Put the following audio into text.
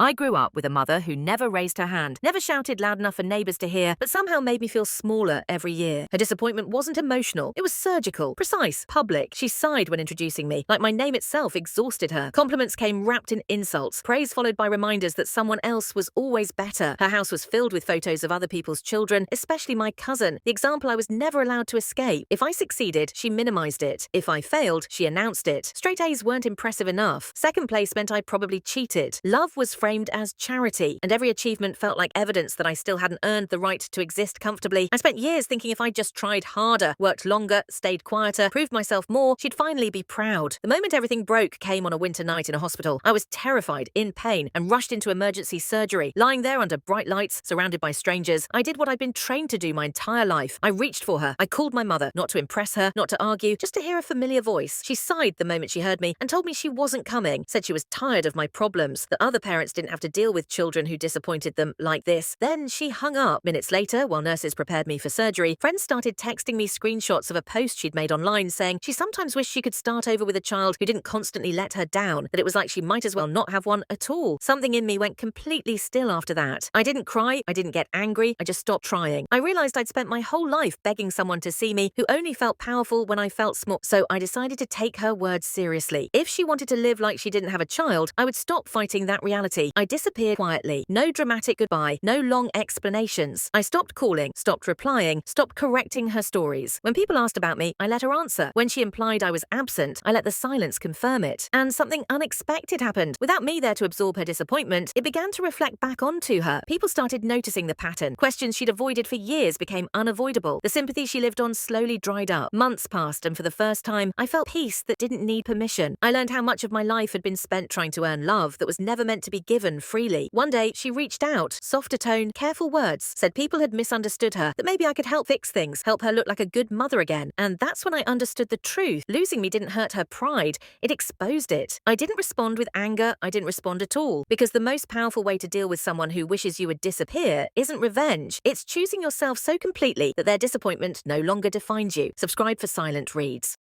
I grew up with a mother who never raised her hand, never shouted loud enough for neighbours to hear, but somehow made me feel smaller every year. Her disappointment wasn't emotional, it was surgical, precise, public. She sighed when introducing me, like my name itself exhausted her. Compliments came wrapped in insults, praise followed by reminders that someone else was always better. Her house was filled with photos of other people's children, especially my cousin, the example I was never allowed to escape. If I succeeded, she minimised it. If I failed, she announced it. Straight A's weren't impressive enough. Second place meant I probably cheated. Love was framed as charity, and every achievement felt like evidence that I still hadn't earned the right to exist comfortably. I spent years thinking if I just tried harder, worked longer, stayed quieter, proved myself more, she'd finally be proud. The moment everything broke came on a winter night in a hospital. I was terrified, in pain, and rushed into emergency surgery. Lying there under bright lights, surrounded by strangers, I did what I'd been trained to do my entire life. I reached for her. I called my mother, not to impress her, not to argue, just to hear a familiar voice. She sighed the moment she heard me and told me she wasn't coming, said she was tired of my problems, that other parents didn't have to deal with children who disappointed them like this. Then she hung up. Minutes later, while nurses prepared me for surgery, friends started texting me screenshots of a post she'd made online saying she sometimes wished she could start over with a child who didn't constantly let her down, that it was like she might as well not have one at all. Something in me went completely still after that. I didn't cry, I didn't get angry, I just stopped trying. I realized I'd spent my whole life begging someone to see me who only felt powerful when I felt small, so I decided to take her words seriously. If she wanted to live like she didn't have a child, I would stop fighting that reality. I disappeared quietly. No dramatic goodbye, no long explanations. I stopped calling, stopped replying, stopped correcting her stories. When people asked about me, I let her answer. When she implied I was absent, I let the silence confirm it. And something unexpected happened. Without me there to absorb her disappointment, it began to reflect back onto her. People started noticing the pattern. Questions she'd avoided for years became unavoidable. The sympathy she lived on slowly dried up. Months passed, and for the first time, I felt peace that didn't need permission. I learned how much of my life had been spent trying to earn love that was never meant to be given freely. One day, she reached out, softer tone, careful words, said people had misunderstood her, that maybe I could help fix things, help her look like a good mother again. And that's when I understood the truth. Losing me didn't hurt her pride, it exposed it. I didn't respond with anger, I didn't respond at all. Because the most powerful way to deal with someone who wishes you would disappear isn't revenge. It's choosing yourself so completely that their disappointment no longer defines you. Subscribe for Silent Reads.